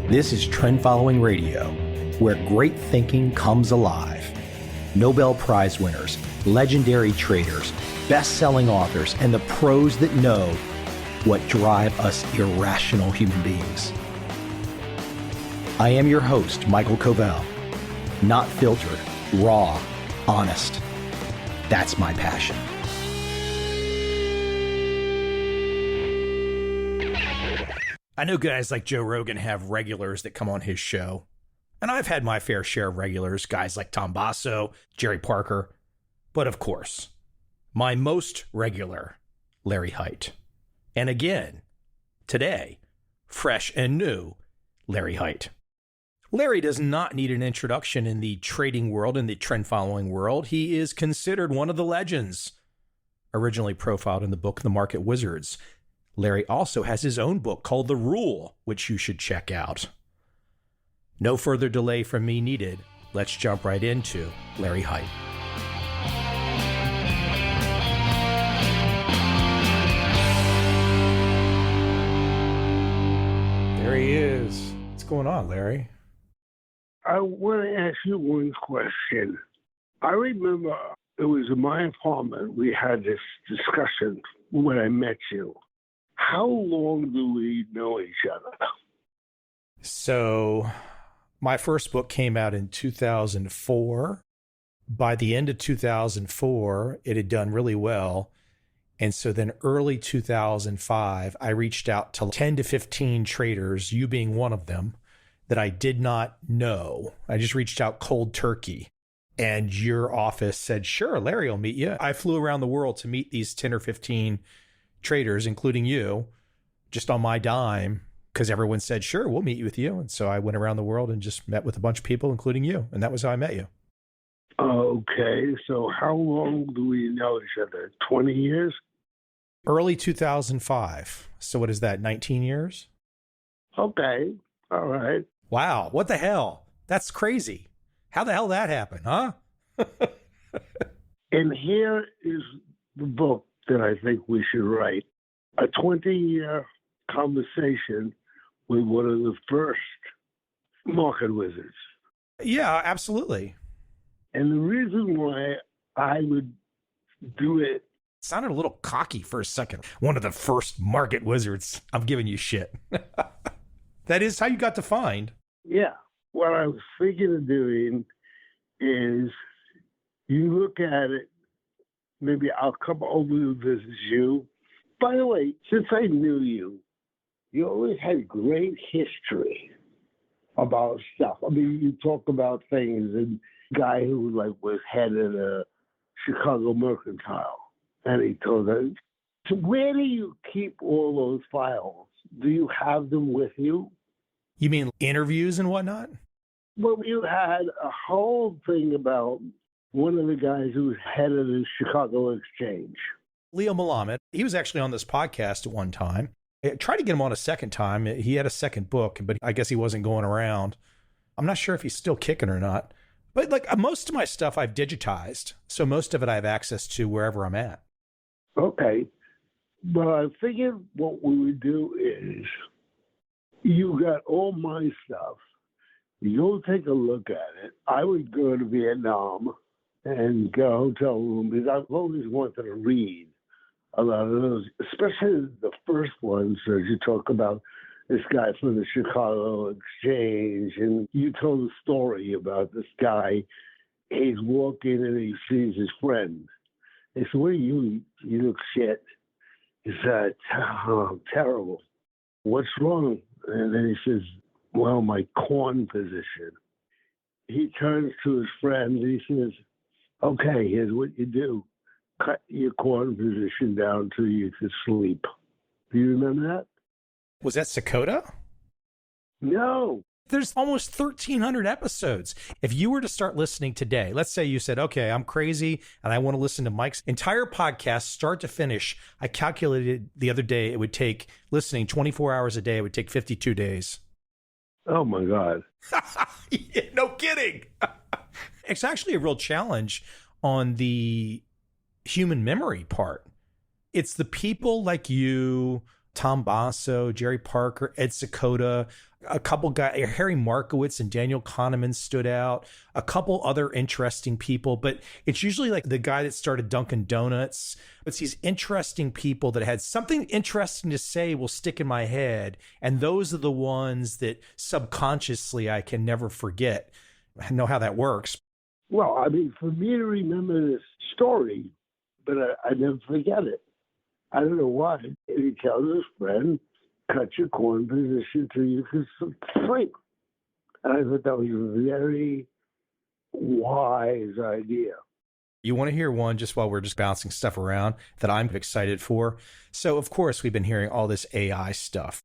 This is Trend Following Radio, where great thinking comes alive. Nobel Prize winners, legendary traders, best-selling authors, and the pros that know what drive us irrational human beings. I am your host, MICHAEL COVEL. Not filtered, raw, honest. That's my passion. I know guys like Joe Rogan have regulars that come on his show. And I've had my fair share of regulars, guys like Tom Basso, Jerry Parker. But of course, my most regular, Larry Hite. And again, today, fresh and new, Larry Hite. Larry does not need an introduction in the trading world, in the trend following world. He is considered one of the legends, originally profiled in the book The Market Wizards. Larry also has his own book called The Rule, which you should check out. No further delay from me needed. Let's jump right into Larry Hite. There he is. What's going on, Larry? I want to ask you one question. I remember it was in my apartment. We had this discussion when I met you. How long do we know each other? So my first book came out in 2004. By the end of 2004, it had done really well. And so then early 2005, I reached out to 10 to 15 traders, you being one of them, that I did not know. I just reached out cold turkey. And your office said, sure, Larry will meet you. I flew around the world to meet these 10 or 15 traders, including you, just on my dime, because everyone said, sure, we'll meet with you. And so I went around the world and just met with a bunch of people, including you. And that was how I met you. Okay. So how long do we know each other? 20 years? Early 2005. So what is that, 19 years? Okay. All right. Wow. What the hell? That's crazy. How the hell that happened, huh? And here is the book that I think we should write. A 20-year conversation with one of the first market wizards. Yeah, absolutely. And the reason why I would do it. Sounded a little cocky for a second. One of the first market wizards. I'm giving you shit. That is how you got defined. Yeah. What I was thinking of doing is you look at it, maybe I'll come over to visit you. By the way, since I knew you, you always had great history about stuff. I mean, you talk about things, and guy who was head of the Chicago Mercantile, and he told us, so where do you keep all those files? Do you have them with you? You mean interviews and whatnot? Well, you had a whole thing about one of the guys who was head of the Chicago Exchange. Leo Melamed. He was actually on this podcast at one time. I tried to get him on a second time. He had a second book, but I guess he wasn't going around. I'm not sure if he's still kicking or not. But most of my stuff I've digitized. So most of it I have access to wherever I'm at. Okay. But I figured what we would do is you got all my stuff. You'll take a look at it. I would go to Vietnam and get a hotel room because I've always wanted to read a lot of those, especially the first ones as you talk about this guy from the Chicago Exchange. And you told a story about this guy. He's walking and he sees his friend. He said, what are you? You look shit. He said, oh, terrible. What's wrong? And then he says, well, my corn position. He turns to his friend and he says, okay, here's what you do. Cut your corn position down till you can sleep. Do you remember that? Was that Sakota? No. There's almost 1,300 episodes. If you were to start listening today, let's say you said, okay, I'm crazy and I want to listen to Mike's entire podcast, start to finish. I calculated the other day, it would take listening 24 hours a day. It would take 52 days. Oh my God. No kidding. It's actually a real challenge on the human memory part. It's the people like you, Tom Basso, Jerry Parker, Ed Sakota. A couple guys, Harry Markowitz and Daniel Kahneman stood out, a couple other interesting people, but it's usually like the guy that started Dunkin' Donuts. It's these interesting people that had something interesting to say will stick in my head. And those are the ones that subconsciously I can never forget. I know how that works. Well, I mean, for me to remember this story, but I never forget it. I don't know why. He tells his friend, cut your corn position till you can sleep. And I thought that was a very wise idea. You want to hear one just while we're just bouncing stuff around that I'm excited for? So, of course, we've been hearing all this AI stuff.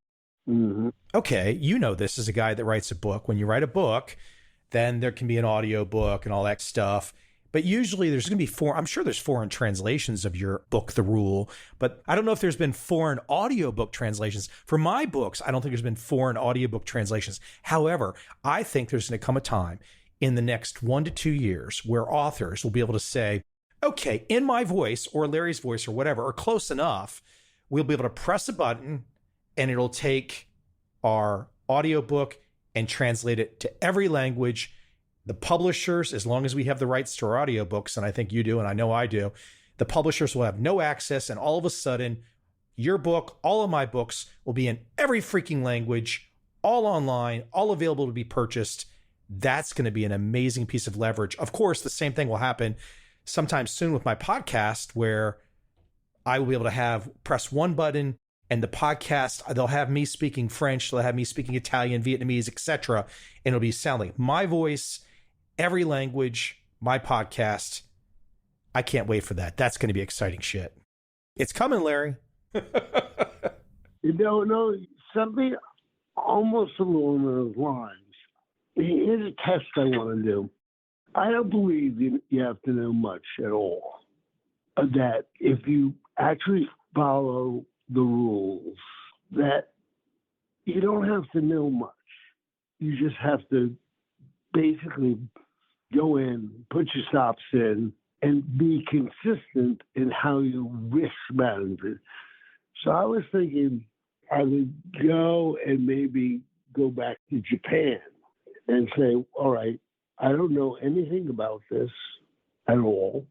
Mm-hmm. Okay, you know this as a guy that writes a book. When you write a book, then there can be an audio book and all that stuff. But usually there's going to be I'm sure there's foreign translations of your book, The Rule, but I don't know if there's been foreign audiobook translations. For my books, I don't think there's been foreign audiobook translations. However, I think there's going to come a time in the next 1 to 2 years where authors will be able to say, okay, in my voice or Larry's voice or whatever, or close enough, we'll be able to press a button and it'll take our audiobook and translate it to every language. The publishers, as long as we have the rights to our audiobooks, and I think you do, and I know I do, the publishers will have no access, and all of a sudden, your book, all of my books, will be in every freaking language, all online, all available to be purchased. That's going to be an amazing piece of leverage. Of course, the same thing will happen sometime soon with my podcast, where I will be able to press one button, and the podcast, they'll have me speaking French, they'll have me speaking Italian, Vietnamese, etc., and it'll be sounding my voice, every language, my podcast. I can't wait for that. That's going to be exciting shit. It's coming, Larry. No, something almost along those lines. Here's a test I want to do. I don't believe you have to know much at all. That if you actually follow the rules, that you don't have to know much. You just have to basically go in, put your stops in, and be consistent in how you risk manage it. So I was thinking I would go and maybe go back to Japan and say, all right, I don't know anything about this at all,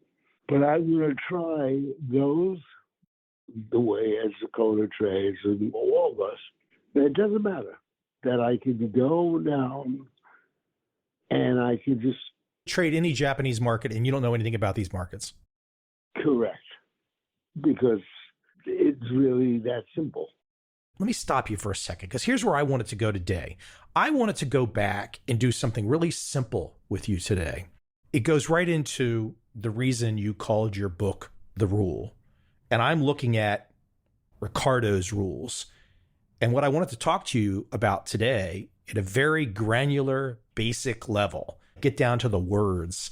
but I'm going to try those the way as the code of trades and all of us. It doesn't matter that I can go down and I can just trade any Japanese market and you don't know anything about these markets. Correct. Because it's really that simple. Let me stop you for a second, because here's where I wanted to go today. I wanted to go back and do something really simple with you today. It goes right into the reason you called your book The Rule. And I'm looking at Ricardo's rules. And what I wanted to talk to you about today at a very granular, basic level, get down to the words,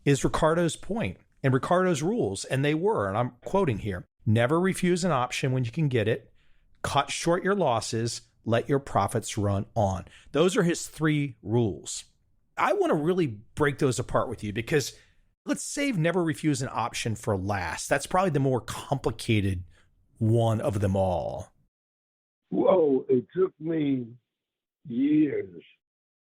is Ricardo's point and Ricardo's rules. And they were, and I'm quoting here, never refuse an option when you can get it, cut short your losses, let your profits run on. Those are his 3 rules. I want to really break those apart with you, because let's save never refuse an option for last. That's probably the more complicated one of them all. Whoa, it took me years.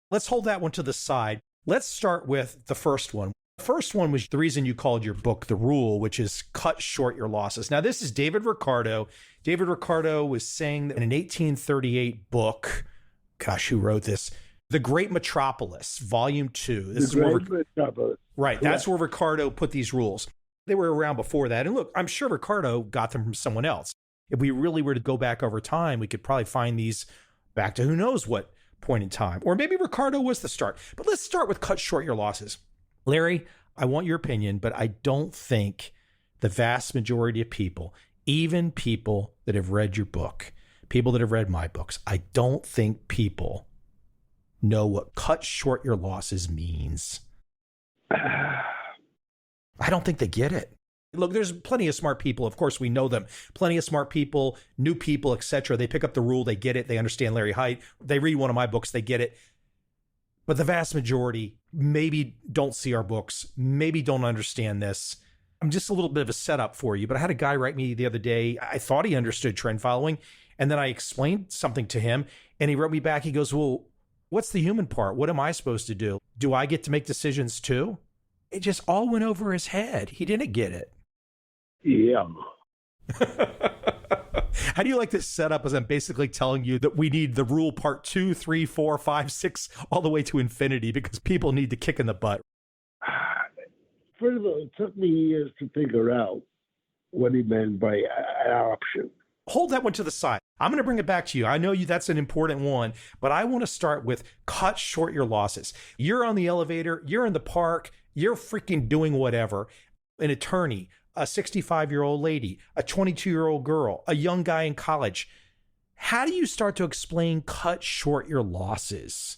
Let's hold that one to the side. Let's start with the first one. The first one was the reason you called your book The Rule, which is cut short your losses. Now, this is David Ricardo. David Ricardo was saying that in an 1838 book, gosh, who wrote this? The Great Metropolis, Volume 2. This is where Metropolis. Right, that's where Ricardo put these rules. They were around before that. And look, I'm sure Ricardo got them from someone else. If we really were to go back over time, we could probably find these back to who knows what point in time. Or maybe Ricardo was the start. But let's start with cut short your losses. Larry, I want your opinion, but I don't think the vast majority of people, even people that have read your book, people that have read my books, I don't think people know what cut short your losses means. I don't think they get it. Look, there's plenty of smart people. Of course, we know them. Plenty of smart people, new people, etc. They pick up the rule. They get it. They understand Larry Hite. They read one of my books. They get it. But the vast majority maybe don't see our books, maybe don't understand this. I'm just a little bit of a setup for you, but I had a guy write me the other day. I thought he understood trend following. And then I explained something to him and he wrote me back. He goes, well, what's the human part? What am I supposed to do? Do I get to make decisions too? It just all went over his head. He didn't get it. Yeah. How do you like this setup as I'm basically telling you that we need the rule part 2, 3, 4, 5, 6, all the way to infinity because people need to kick in the butt? First of all, it took me years to figure out what he meant by an option. Hold that one to the side. I'm going to bring it back to you. I know that's an important one, but I want to start with cut short your losses. You're on the elevator, you're in the park, you're freaking doing whatever. An attorney, a 65-year-old lady, a 22-year-old girl, a young guy in college. How do you start to explain cut short your losses?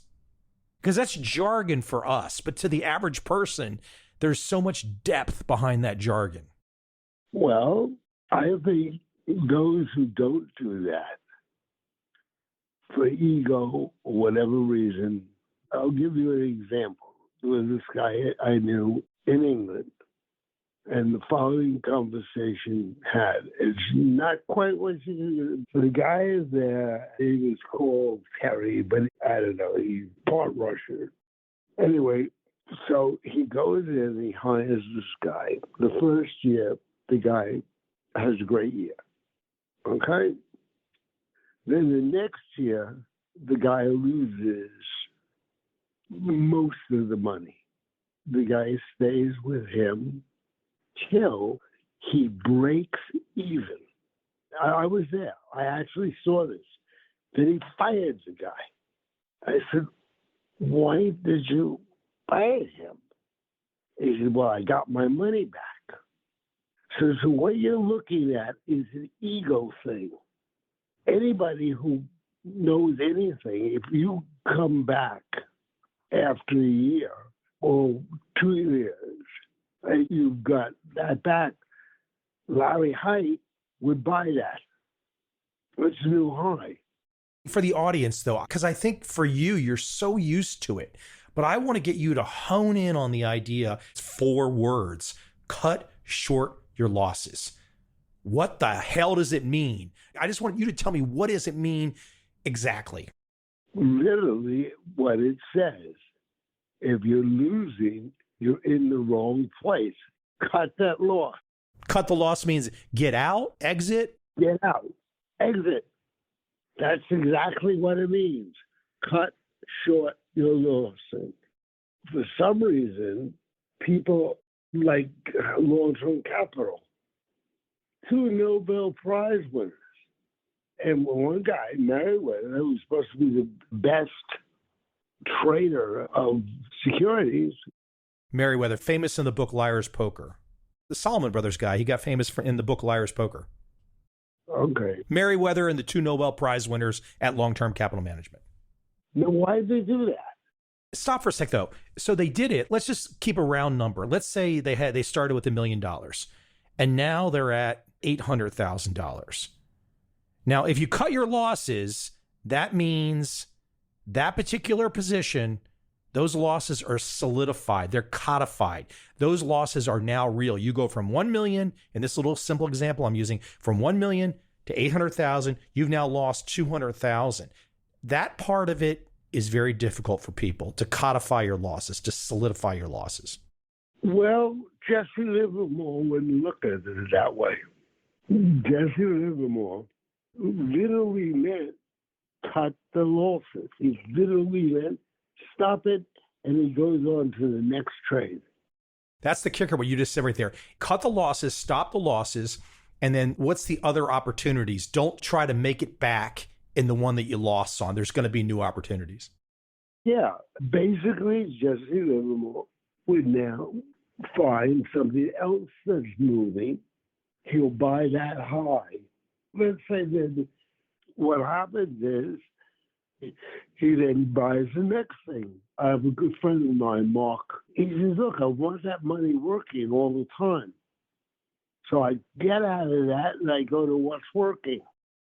Because that's jargon for us, but to the average person, there's so much depth behind that jargon. Well, I think those who don't do that for ego or whatever reason, I'll give you an example. There was this guy I knew in England, and the following conversation had. It's not quite what you. The guy is there. He was called Terry, but I don't know. He's part Russian. Anyway, so he goes in and he hires this guy. The first year, the guy has a great year. Okay? Then the next year, the guy loses most of the money. The guy stays with him till he breaks even. I was there. I actually saw this. Then he fired the guy. I said, why did you fire him? He said, well, I got my money back. So what you're looking at is an ego thing. Anybody who knows anything, if you come back after a year or 2 years, and you've got that back, Larry Hite would buy that. It's a new high. For the audience, though, because I think for you, you're so used to it, but I want to get you to hone in on the idea. 4 words: cut short your losses. What the hell does it mean? I just want you to tell me, what does it mean exactly? Literally what it says. If you're losing, you're in the wrong place. Cut that loss. Cut the loss means get out, exit? Get out. Exit. That's exactly what it means. Cut short your losses. For some reason, people like long-term capital. 2 Nobel Prize winners. And one guy, Merriweather, who's supposed to be the best trader of securities. Merriweather, famous in the book Liar's Poker. The Solomon Brothers guy, he got famous in the book Liar's Poker. Okay. Merriweather and the 2 Nobel Prize winners at long-term capital management. Now, why did they do that? Stop for a sec, though. So they did it. Let's just keep a round number. Let's say they started with $1 million, and now they're at $800,000. Now, if you cut your losses, that means that particular position, those losses are solidified. They're codified. Those losses are now real. You go from 1 million, in this little simple example I'm using, from 1 million to 800,000, you've now lost 200,000. That part of it is very difficult for people to codify your losses, to solidify your losses. Well, Jesse Livermore wouldn't look at it that way. Jesse Livermore literally meant cut the losses. He literally meant stop it, and he goes on to the next trade. That's the kicker, what you just said right there. Cut the losses, stop the losses, and then what's the other opportunities? Don't try to make it back in the one that you lost on. There's going to be new opportunities. Yeah, basically, Jesse Livermore would now find something else that's moving. He'll buy that high. Let's say that what happens is he then buys the next thing. I have a good friend of mine, Mark. He says, look, I want that money working all the time. So I get out of that and I go to what's working.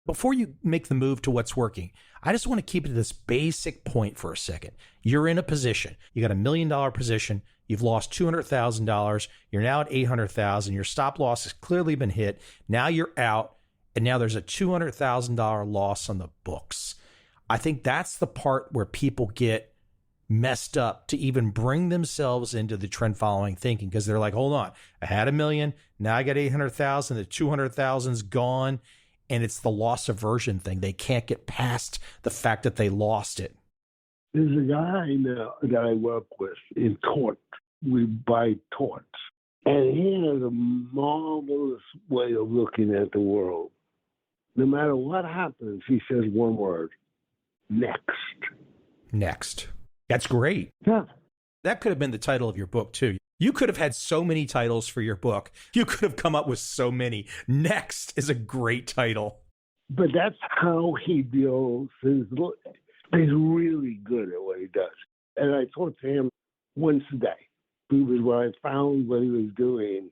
Before you make the move to what's working, I just want to keep it to this basic point for a second. You're in a position. You got $1 million position. You've lost $200,000. You're now at $800,000. Your stop loss has clearly been hit. Now you're out, and now there's a $200,000 loss on the books. I think that's the part where people get messed up to even bring themselves into the trend following thinking, because they're like, hold on, I had $1 million, now I got 800,000, the 200,000's gone, and it's the loss aversion thing. They can't get past the fact that they lost it. There's a guy I know that I work with in tort. We buy torts. And he has a marvelous way of looking at the world. No matter what happens, he says one word: next. Next. That's great. Yeah. That could have been the title of your book, too. You could have had so many titles for your book. You could have come up with so many. Next is a great title. But that's how he deals his. He's really good at what he does. And I talked to him once a day. Because when I found what he was doing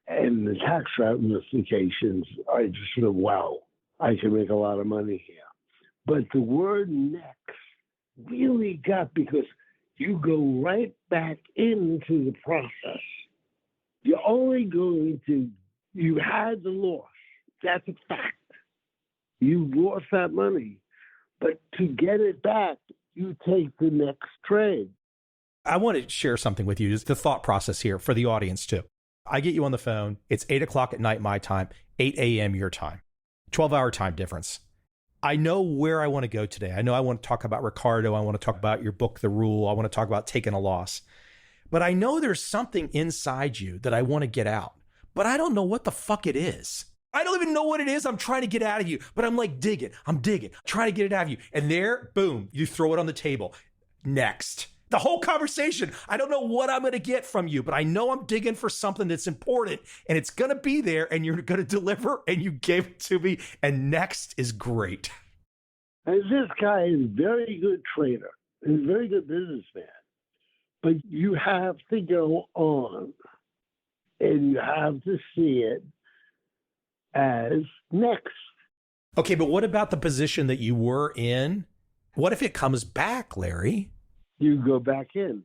and the tax ramifications, I just said, wow, I can make a lot of money here. But the word next really got, because you go right back into the process. You're only going to, you had the loss. That's a fact. You lost that money. But to get it back, you take the next trade. I want to share something with you. Just the thought process here for the audience, too. I get you on the phone. It's 8 o'clock at night, my time, 8 a.m. your time, 12-hour time difference. I know where I want to go today. I know I want to talk about Ricardo. I want to talk about your book, The Rule. I want to talk about taking a loss. But I know there's something inside you that I want to get out. But I don't know what the fuck it is. I don't even know what it is I'm trying to get out of you. But I'm like, digging, trying to get it out of you. And there, boom, you throw it on the table. Next. The whole conversation, I don't know what I'm going to get from you, but I know I'm digging for something that's important, and it's going to be there, and you're going to deliver, and you gave it to me, and next is great. And this guy is a very good trader. He's a very good businessman. But you have to go on, and you have to see it as next. Okay, but what about the position that you were in? What if it comes back, Larry? You go back in.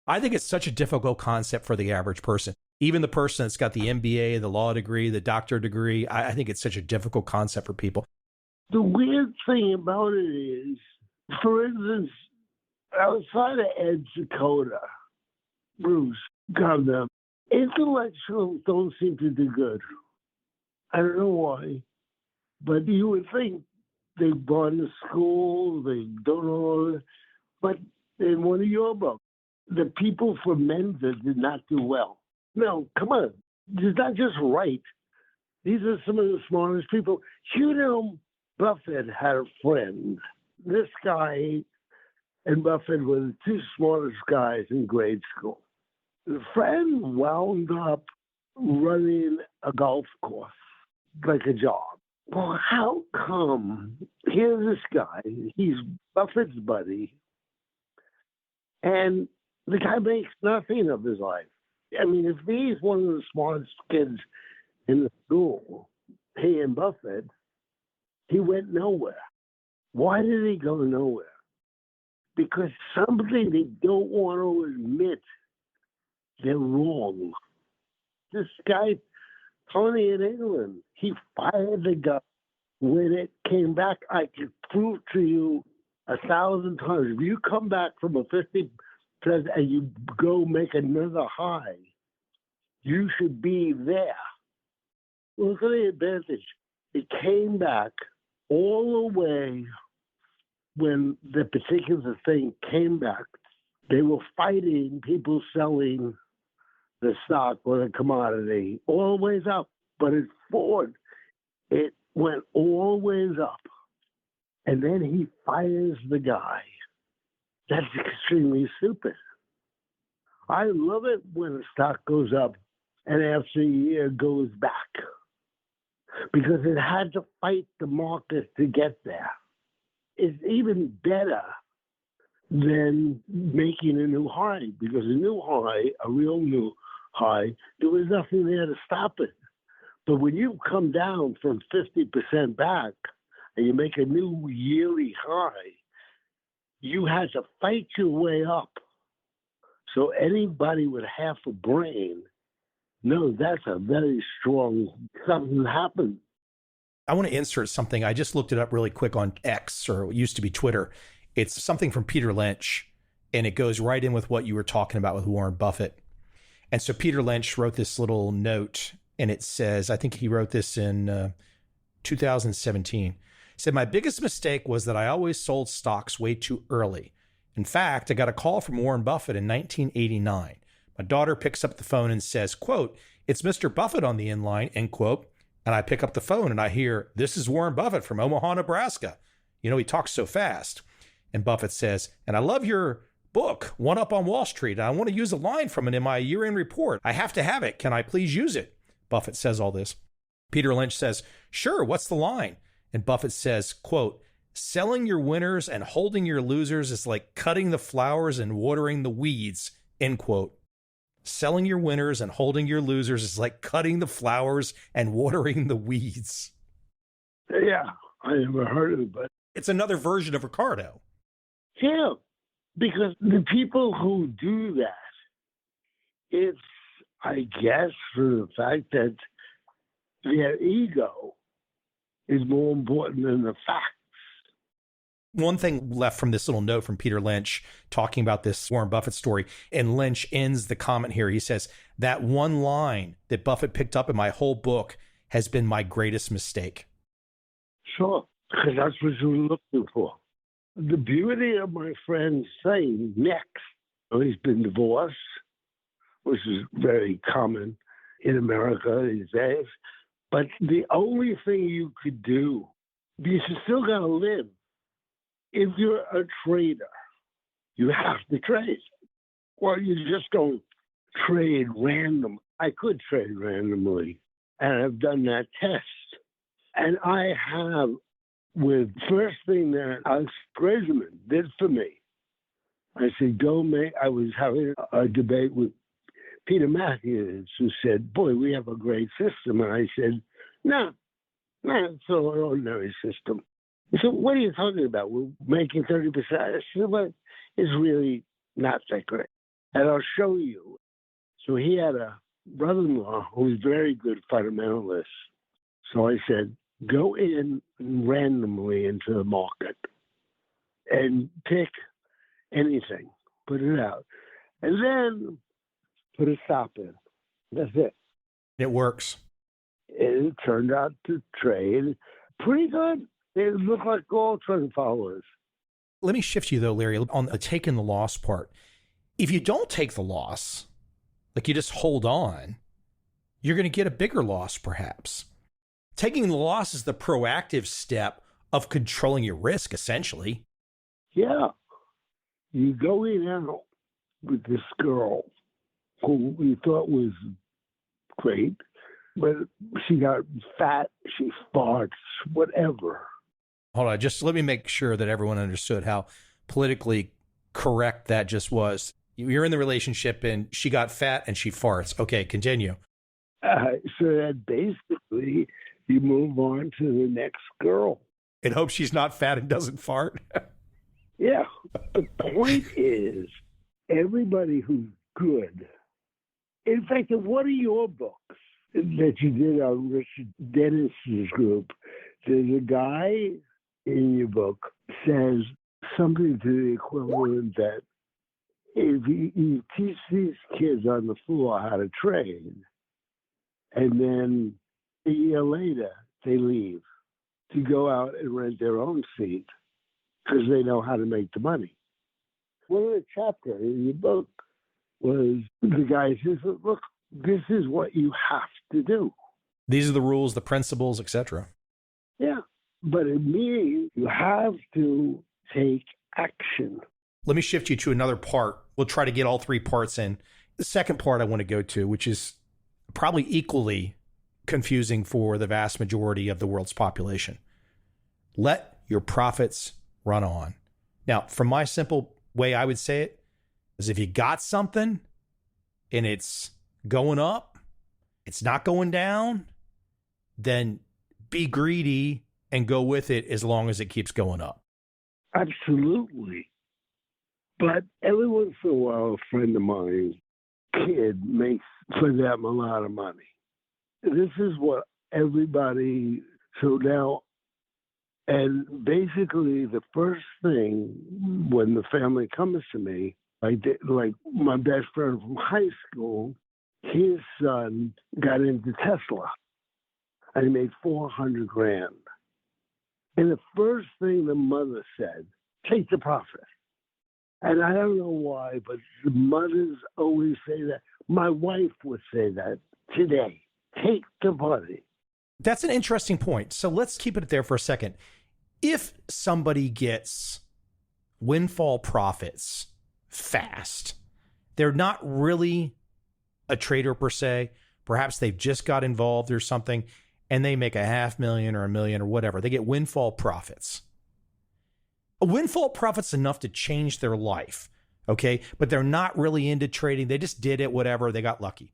I think it's such a difficult concept for the average person. Even the person that's got the MBA, the law degree, the doctor degree, I think it's such a difficult concept for people. The weird thing about it is, for instance, outside of Ed Dakota, Bruce, Governor, intellectuals don't seem to do good. I don't know why, but you would think they've gone to school, they don't know, but in one of your books, the people from Mensa did not do well. No, come on. It's not just right. These are some of the smartest people. You know, Buffett had a friend. This guy and Buffett were the two smartest guys in grade school. The friend wound up running a golf course like a job. Well, how come? Here's this guy. He's Buffett's buddy. And the guy makes nothing of his life. I mean, if he's one of the smartest kids in the school, he and Buffett, he went nowhere. Why did he go nowhere? Because something they don't want to admit they're wrong. This guy, Tony in England, he fired the guy. When it came back, I could prove to you 1,000 times. If you come back from a 50% and you go make another high, you should be there. Look at the advantage. It came back all the way when the particular thing came back. They were fighting people selling the stock or the commodity all the ways up. But at Ford, it went all the ways up. And then he fires the guy. That's extremely stupid. I love it when the stock goes up and after a year goes back, because it had to fight the market to get there. It's even better than making a new high, because a new high, a real new high, there was nothing there to stop it. But when you come down from 50% back and you make a new yearly high, you had to fight your way up. So anybody with half a brain knows that's a very strong something happened. I want to insert something. I just looked it up really quick on X, or it used to be Twitter. It's something from Peter Lynch, and it goes right in with what you were talking about with Warren Buffett. And so Peter Lynch wrote this little note, and it says, I think he wrote this in 2017. He said, my biggest mistake was that I always sold stocks way too early. In fact, I got a call from Warren Buffett in 1989. My daughter picks up the phone and says, quote, it's Mr. Buffett on the end line, end quote. And I pick up the phone and I hear, this is Warren Buffett from Omaha, Nebraska. You know, he talks so fast. And Buffett says, and I love your book, One Up on Wall Street. I want to use a line from it in my year-end report. I have to have it. Can I please use it? Buffett says all this. Peter Lynch says, sure, what's the line? And Buffett says, quote, selling your winners and holding your losers is like cutting the flowers and watering the weeds, end quote. Selling your winners and holding your losers is like cutting the flowers and watering the weeds. Yeah, I never heard of it, but it's another version of Ricardo. Yeah, because the people who do that, it's, I guess, for the fact that their ego is more important than the facts. One thing left from this little note from Peter Lynch talking about this Warren Buffett story, and Lynch ends the comment here. He says, that one line that Buffett picked up in my whole book has been my greatest mistake. Sure, because that's what you're looking for. The beauty of my friend saying next, he's been divorced, which is very common in America these days. But the only thing you could do, because you still got to live. If you're a trader, you have to trade. Well, you just don't trade random. I could trade randomly, and I've done that test. And I have, with first thing that Alex Grazeman did for me, I said, I was having a debate with Peter Matthews, who said, boy, we have a great system. And I said, no, it's an ordinary system. He said, what are you talking about? We're making 30%. I said, well, it's really not that great. And I'll show you. So he had a brother-in-law who was very good fundamentalist. So I said, go in randomly into the market and pick anything, put it out, and then put a stop in. That's it. It works. And it turned out to trade pretty good. They look like all trend followers. Let me shift you, though, Larry, on the taking the loss part. If you don't take the loss, like you just hold on, you're going to get a bigger loss, perhaps. Taking the loss is the proactive step of controlling your risk, essentially. Yeah. You go in out with this girl who we thought was great, but she got fat, she farts, whatever. Hold on, just let me make sure that everyone understood how politically correct that just was. You're in the relationship and she got fat and she farts. Okay, continue. So that basically you move on to the next girl. And hope she's not fat and doesn't fart. Yeah. The point is, everybody who's good, in fact, what are your books that you did on Richard Dennis's group? There's a guy in your book says something to the equivalent that if you teach these kids on the floor how to trade, and then a year later they leave to go out and rent their own seat because they know how to make the money. One of the chapters in your book was the guy says, look, this is what you have to do. These are the rules, the principles, etc. Yeah, but it means you have to take action. Let me shift you to another part. We'll try to get all three parts in. The second part I want to go to, which is probably equally confusing for the vast majority of the world's population. Let your profits run on. Now, from my simple way I would say it is if you got something and it's going up, it's not going down, then be greedy and go with it as long as it keeps going up. Absolutely. But every once in a while, a friend of mine's kid makes for them a lot of money. This is what everybody, so now, and basically the first thing when the family comes to me, I did, like my best friend from high school, his son got into Tesla and he made 400 grand. And the first thing the mother said, take the profit. And I don't know why, but the mothers always say that. My wife would say that today. Take the money. That's an interesting point. So let's keep it there for a second. If somebody gets windfall profits fast, they're not really a trader per se. Perhaps they've just got involved or something, and they make $500,000 or $1 million or whatever. They get windfall profits. A windfall profit's enough to change their life, okay? But they're not really into trading. They just did it, whatever. They got lucky.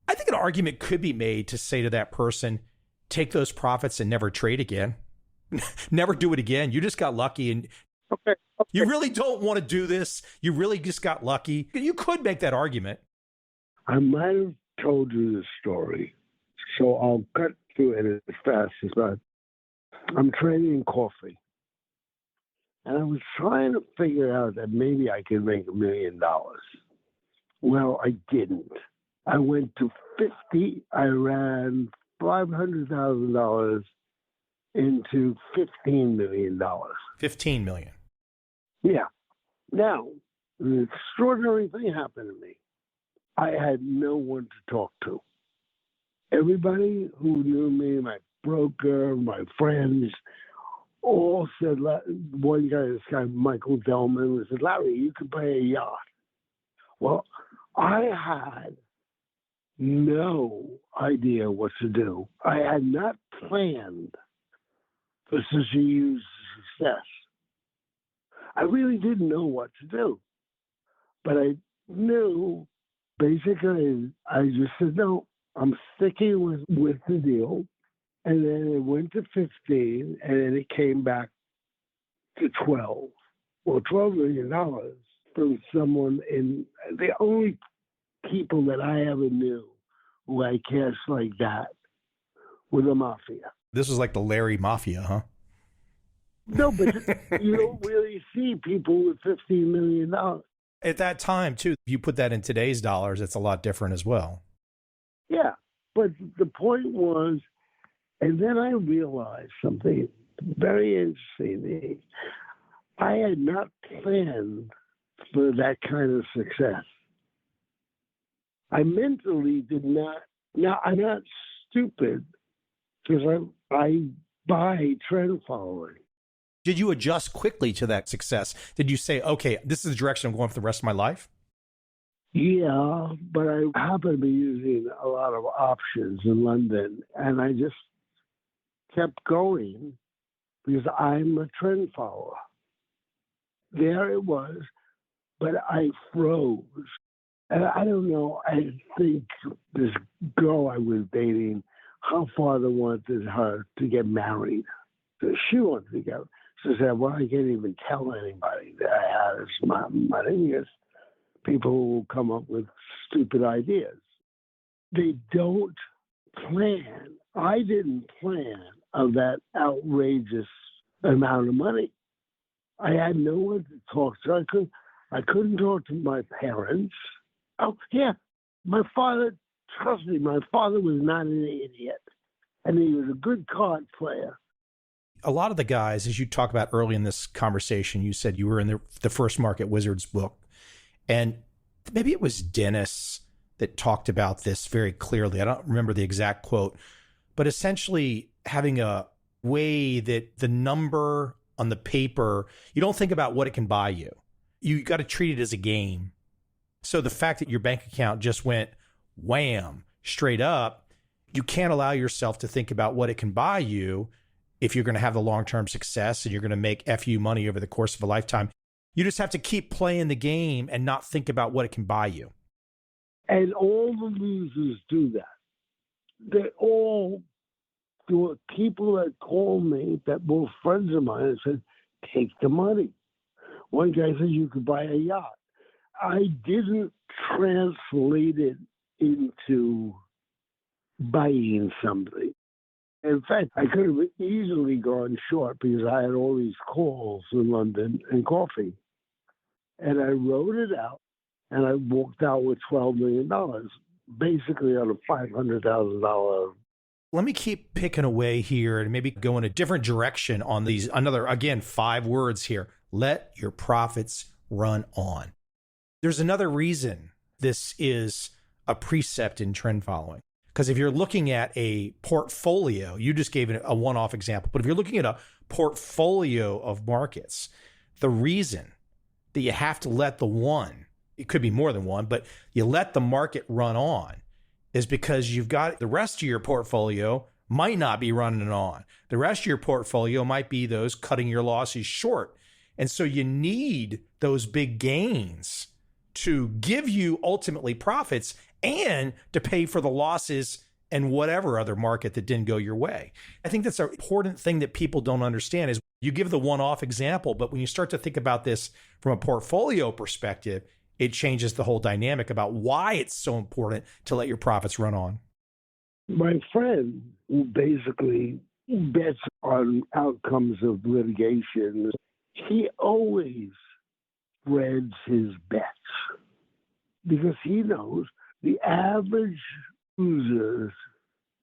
I think an argument could be made to say to that person, take those profits and never trade again. Never do it again. You just got lucky, and Okay. you really don't want to do this. You really just got lucky. You could make that argument. I might have told you this story, so I'll cut through it as fast as I. I'm trading coffee, and I was trying to figure out that maybe I could make $1 million. Well, I didn't. I went to 50. I ran $500,000 into $15 million. $15 million. Yeah. Now, an extraordinary thing happened to me. I had no one to talk to. Everybody who knew me, my broker, my friends, all said, one guy, this guy, Michael Delman, said, Larry, you could buy a yacht. Well, I had no idea what to do. I had not planned for such a huge success. I really didn't know what to do. But I knew, basically, I just said, no, I'm sticking with the deal. And then it went to 15, and then it came back to 12. Well, $12 million from someone in the only people that I ever knew who I cashed like that were the mafia. This was like the Larry Mafia, huh? No, but you don't really see people with $15 million. At that time, too, if you put that in today's dollars, it's a lot different as well. Yeah, but the point was, and then I realized something very interesting. I had not planned for that kind of success. I mentally did not. Now, I'm not stupid because I buy trend following. Did you adjust quickly to that success? Did you say, okay, this is the direction I'm going for the rest of my life? Yeah, but I happen to be using a lot of options in London, and I just kept going because I'm a trend follower. There it was, but I froze. And I don't know, I think this girl I was dating, her father wanted her to get married. So she wanted to get. She said, well, I can't even tell anybody that I had this money because people will come up with stupid ideas. They don't plan. I didn't plan of that outrageous amount of money. I had no one to talk to. I couldn't talk to my parents. Oh, yeah. My father, trust me, my father was not an idiot. And he was a good card player. A lot of the guys, as you talk about early in this conversation, you said you were in the First Market Wizards book. And maybe it was Dennis that talked about this very clearly. I don't remember the exact quote, but essentially having a way that the number on the paper, you don't think about what it can buy you. You got to treat it as a game. So the fact that your bank account just went wham, straight up, you can't allow yourself to think about what it can buy you if you're going to have the long-term success and you're going to make FU money over the course of a lifetime. You just have to keep playing the game and not think about what it can buy you. And all the losers do that. They all do it. People that call me that were friends of mine and said, take the money. One guy said you could buy a yacht. I didn't translate it into buying something. In fact, I could have easily gone short because I had all these calls in London and coffee. And I wrote it out, and I walked out with $12 million, basically on a $500,000. Let me keep picking away here and maybe go in a different direction on these. Another, again, 5 words here. Let your profits run on. There's another reason this is a precept in trend following. Because if you're looking at a portfolio, you just gave it a one-off example, but if you're looking at a portfolio of markets, the reason that you have to let the one, it could be more than one, but you let the market run on is because you've got the rest of your portfolio might not be running on. The rest of your portfolio might be those cutting your losses short. And so you need those big gains to give you ultimately profits and to pay for the losses and whatever other market that didn't go your way. I think that's an important thing that people don't understand is you give the one-off example, but when you start to think about this from a portfolio perspective, it changes the whole dynamic about why it's so important to let your profits run on. My friend, who basically bets on outcomes of litigation, he always spreads his bets because he knows the average losers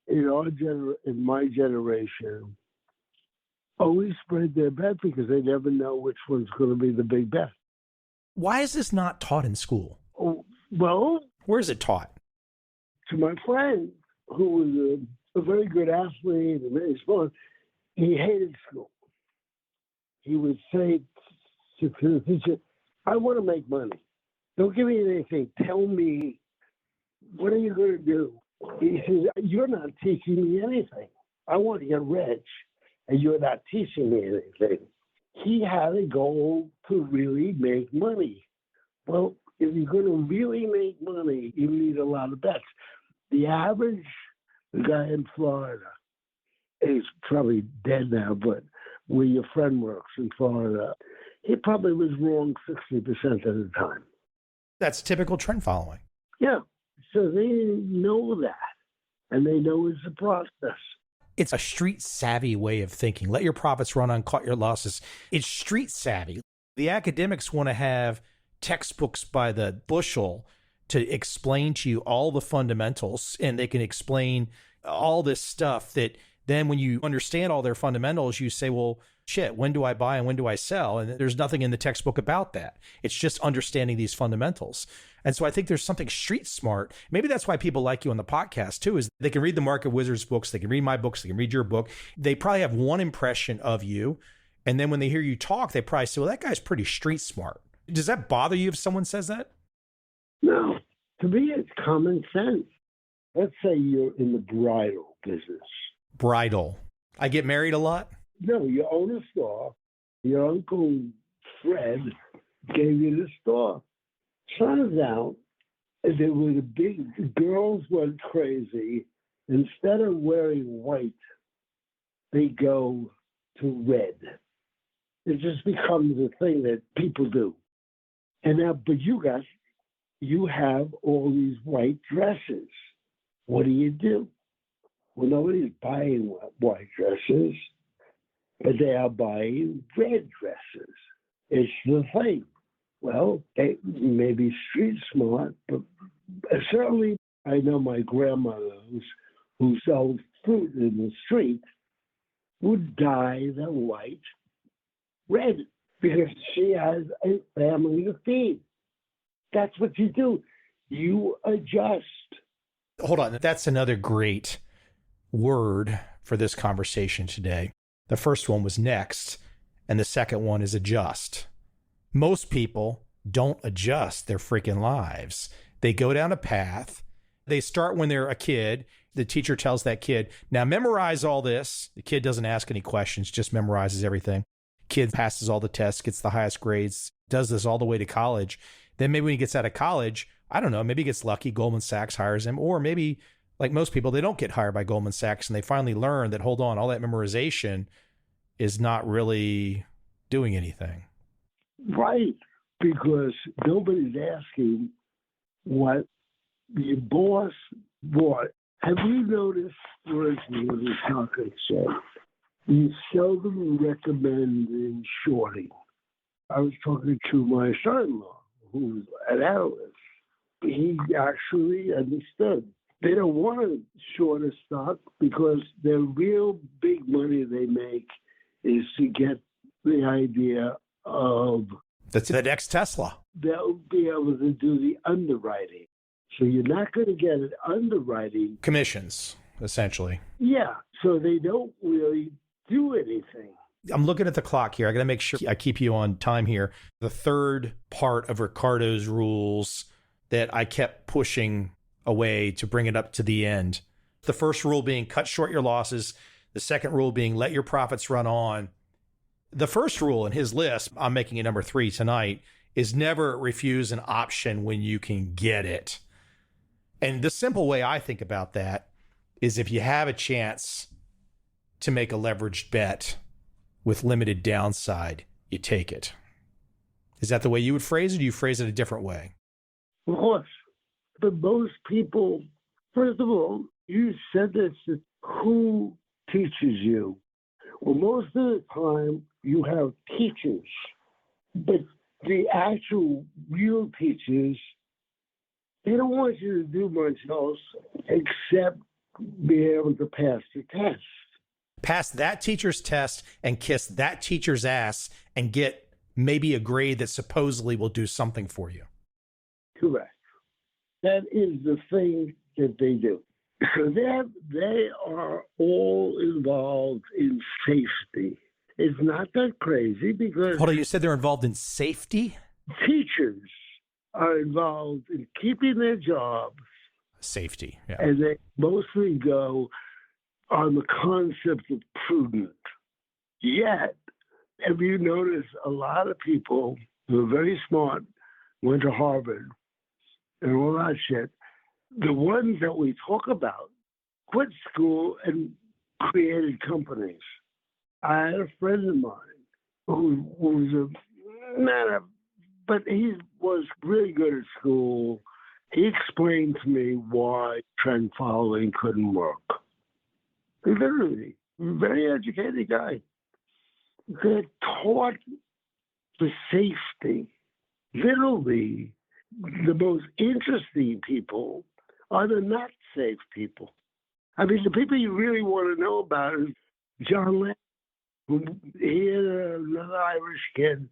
in my generation always spread their bet because they never know which one's going to be the big bet. Why is this not taught in school? Oh, well, where is it taught? To my friend, who was a very good athlete and very smart, he hated school. He would say to the teacher, I want to make money. Don't give me anything. Tell me, what are you going to do? He says, you're not teaching me anything. I want to get rich, and you're not teaching me anything. He had a goal to really make money. Well, if you're going to really make money, you need a lot of bets. The average guy in Florida, he's probably dead now, but where your friend works in Florida, he probably was wrong 60% of the time. That's typical trend following. Yeah. So they know that, and they know it's a process. It's a street savvy way of thinking. Let your profits run on, cut your losses. It's street savvy. The academics want to have textbooks by the bushel to explain to you all the fundamentals, and they can explain all this stuff that then when you understand all their fundamentals, you say, well, shit, when do I buy and when do I sell? And there's nothing in the textbook about that. It's just understanding these fundamentals. And so I think there's something street smart. Maybe that's why people like you on the podcast too, is they can read the Market Wizards books, they can read my books, they can read your book. They probably have one impression of you. And then when they hear you talk, they probably say, well, that guy's pretty street smart. Does that bother you if someone says that? No. To me, it's common sense. Let's say you're in the bridal business. Bridal. I get married a lot? No, you own a store. Your Uncle Fred gave you the store. Turns out there were the big girls went crazy. Instead of wearing white, they go to red. It just becomes a thing that people do. And now, but you have all these white dresses. What do? Well, nobody's buying white dresses, but they are buying red dresses. It's the thing. Well, they may be street smart, but certainly I know my grandmothers who sell fruit in the street would dye the white red because she has a family to feed. That's what you do. You adjust. Hold on. That's another great word for this conversation today. The first one was next, and the second one is adjust. Most people don't adjust their freaking lives. They go down a path. They start when they're a kid. The teacher tells that kid, now memorize all this. The kid doesn't ask any questions, just memorizes everything. Kid passes all the tests, gets the highest grades, does this all the way to college. Then maybe when he gets out of college, I don't know, maybe he gets lucky, Goldman Sachs hires him, or maybe like most people, they don't get hired by Goldman Sachs and they finally learn that, hold on, all that memorization is not really doing anything. Right, because nobody's asking what your boss bought. Have you noticed, for instance, with the stock exchange, you seldom recommend in shorting? I was talking to my son-in-law, who's an analyst. He actually understood. They don't want to short a stock because the real big money they make is to get the idea of That's the next Tesla. they'll be able to do the underwriting. So you're not going to get an underwriting. Commissions, essentially. Yeah, so they don't really do anything. I'm looking at the clock here. I got to make sure I keep you on time here. The third part of Ricardo's rules that I kept pushing away to bring it up to the end. The first rule being cut short your losses. The second rule being let your profits run on. The first rule in his list, I'm making it number 3 tonight, is never refuse an option when you can get it. And the simple way I think about that is if you have a chance to make a leveraged bet with limited downside, you take it. Is that the way you would phrase it, or do you phrase it a different way? Of course. But most people, first of all, you said this, who teaches you? Well, most of the time you have teachers, but the actual real teachers, they don't want you to do much else except be able to pass the test. Pass that teacher's test and kiss that teacher's ass and get maybe a grade that supposedly will do something for you. Correct. That is the thing that they do. So they are all involved in safety. It's not that crazy because Hold on, you said they're involved in safety? teachers are involved in keeping their jobs. Safety, yeah. And they mostly go on the concept of prudent. Yet, if you notice, a lot of people who are very smart, went to Harvard, and all that shit, the ones that we talk about quit school and created companies. I had a friend of mine who was but he was really good at school. He explained to me why trend following couldn't work. Literally, very educated guy. They're taught the safety. Literally, the most interesting people are the not safe people. I mean, the people you really want to know about is John Lynch, who he and another Irish kid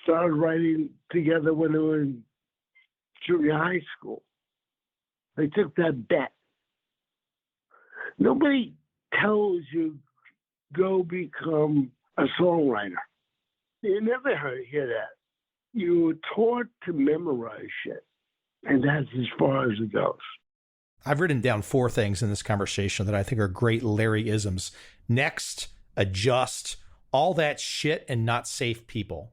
started writing together when they were in junior high school. They took that bet. Nobody tells you go become a songwriter. You never hear that. You were taught to memorize shit, and that's as far as it goes. I've written down 4 things in this conversation that I think are great Larry-isms. Next, adjust, all that shit, and not safe people.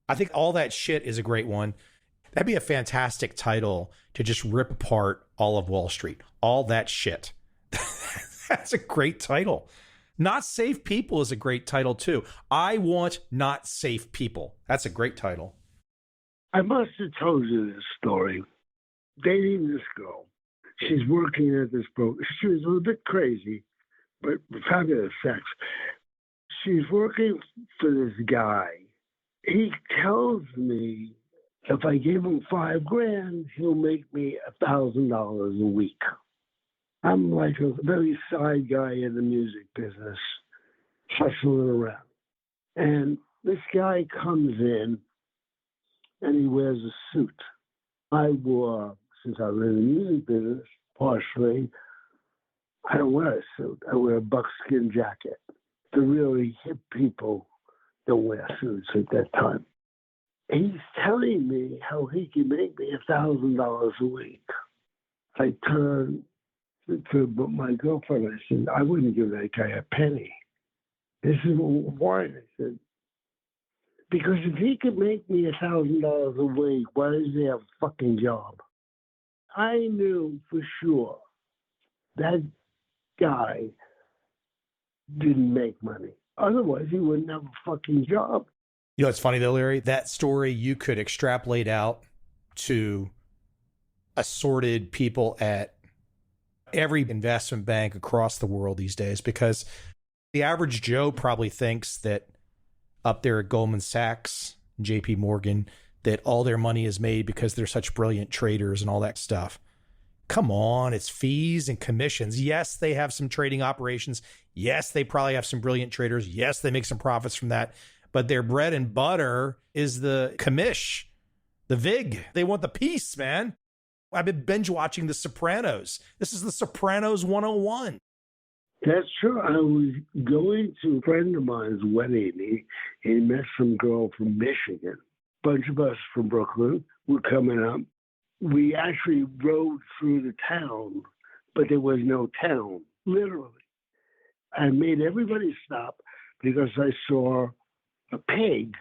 I think all that shit is a great one. That'd be a fantastic title to just rip apart all of Wall Street. All that shit. That's a great title. Not safe people is a great title too. I want not safe people. That's a great title. I must have told you this story. Dating this girl. She's working at this boat. She was a little bit crazy, but fabulous sex. She's working for this guy. He tells me if I give him $5,000, he'll make me $1,000 a week. I'm like a very side guy in the music business, hustling around. And this guy comes in and he wears a suit. I wore, since I was in the music business, partially, I don't wear a suit. I wear a buckskin jacket. The really hip people don't wear suits at that time. He's telling me how he can make me $1,000 a week. I turned to my girlfriend. I said, I wouldn't give that guy a penny. This is why. I said, because if he could make me $1,000 a week, why does he have a fucking job? I knew for sure that guy didn't make money. Otherwise, he wouldn't have a fucking job. You know, it's funny though, Larry, that story you could extrapolate out to assorted people at every investment bank across the world these days, because the average Joe probably thinks that up there at Goldman Sachs, JP Morgan, that all their money is made because they're such brilliant traders and all that stuff. Come on, it's fees and commissions. Yes, they have some trading operations. Yes, they probably have some brilliant traders. Yes, they make some profits from that. But their bread and butter is the commish, the vig. They want the piece, man. I've been binge watching The Sopranos. This is The Sopranos 101. That's true. I was going to a friend of mine's wedding. He met some girl from Michigan. Bunch of us from Brooklyn were coming up. We actually rode through the town, but there was no town, literally. I made everybody stop because I saw a pig.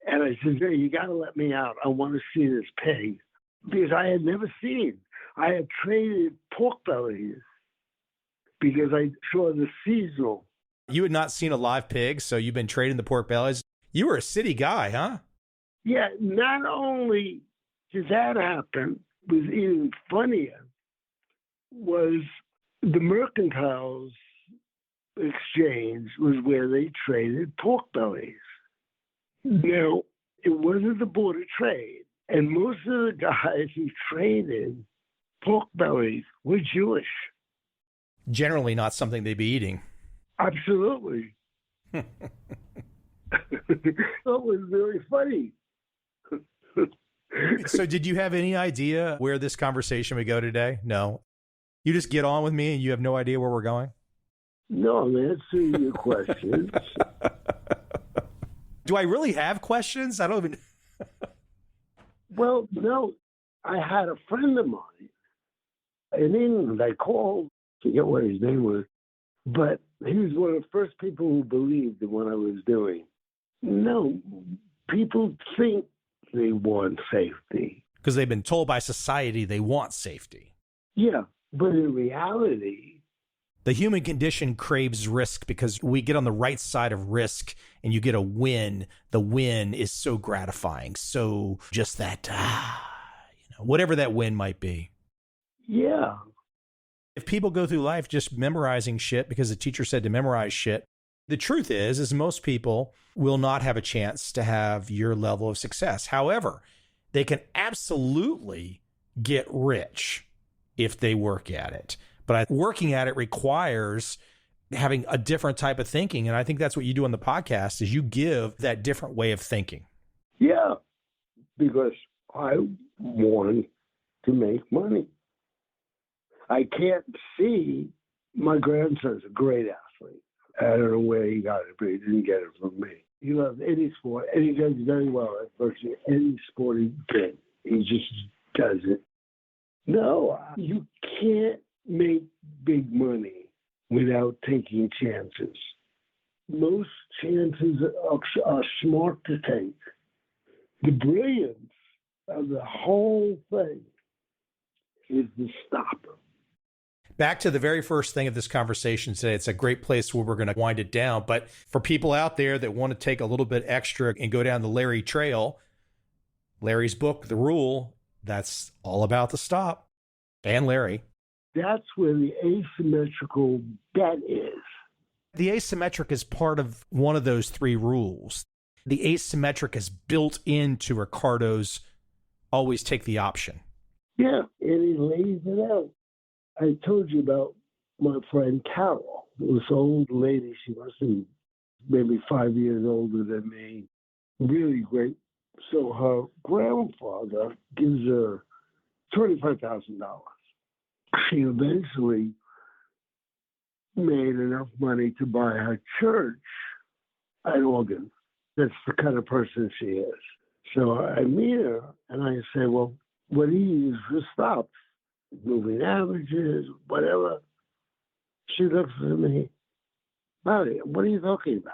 And I said, hey, you got to let me out. I want to see this pig. Because I had never seen. I had traded pork bellies because I saw the seasonal. You had not seen a live pig, so you've been trading the pork bellies. You were a city guy, huh? Yeah, not only did that happen, was even funnier, was the Mercantiles Exchange was where they traded pork bellies. Now, it wasn't the border trade, and most of the guys who traded pork bellies were Jewish. Generally not something they'd be eating. Absolutely. That was really funny. So did you have any idea where this conversation would go today? No. You just get on with me and you have no idea where we're going? No, I'm answering your questions. Do I really have questions? I don't even... Well, no. I had a friend of mine in England. I called, I forget what his name was, but he was one of the first people who believed in what I was doing. No, people think they want safety. Because they've been told by society they want safety. Yeah, but in reality... The human condition craves risk because we get on the right side of risk and you get a win. The win is so gratifying. So just that, whatever that win might be. Yeah. If people go through life just memorizing shit because the teacher said to memorize shit, the truth is most people will not have a chance to have your level of success. However, they can absolutely get rich if they work at it. But working at it requires having a different type of thinking. And I think that's what you do on the podcast is you give that different way of thinking. Yeah, because I want to make money. I can't see my grandson's a great athlete. I don't know where he got it, but he didn't get it from me. He loves any sport, and he does very well at virtually any sport he can. He just does it. No, you can't make big money without taking chances. Most chances are smart to take. The brilliance of the whole thing is to stop. Back to the very first thing of this conversation today. It's a great place where we're going to wind it down. But for people out there that want to take a little bit extra and go down the Larry trail, Larry's book, The Rule, that's all about the stop. And Larry. That's where the asymmetrical bet is. The asymmetric is part of one of those three rules. The asymmetric is built into Ricardo's always take the option. Yeah, and he lays it out. I told you about my friend Carol, this old lady. She must be maybe 5 years older than me. Really great. So her grandfather gives her $25,000. She eventually made enough money to buy her church an organ. That's the kind of person she is. So I meet her and I say, well, what do you use for stops? Moving averages, whatever. She looks at me, Larry, what are you talking about?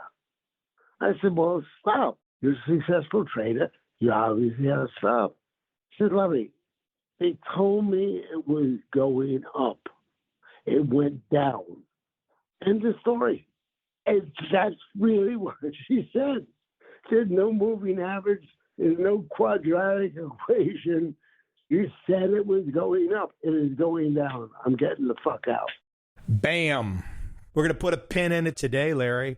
I said, well, stop. You're a successful trader. You obviously have a stop. She said, Larry, they told me it was going up. It went down. End of story. And that's really what she said. There's no moving average. There's no quadratic equation. You said it was going up. It is going down. I'm getting the fuck out. Bam. We're going to put a pin in it today, Larry.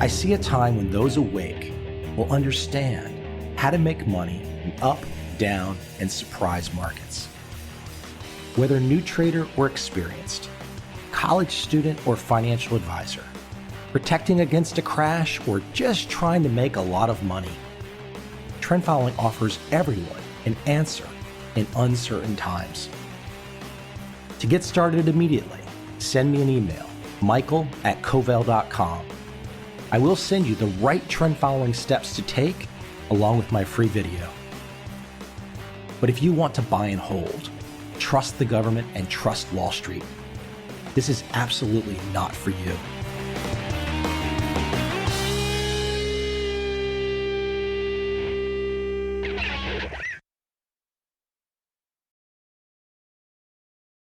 I see a time when those awake will understand how to make money in up, down, and surprise markets. Whether new trader or experienced, college student or financial advisor, protecting against a crash or just trying to make a lot of money, trend following offers everyone an answer in uncertain times. To get started immediately, send me an email, michael@covel.com. I will send you the right trend following steps to take along with my free video. But if you want to buy and hold, trust the government and trust Wall Street, this is absolutely not for you.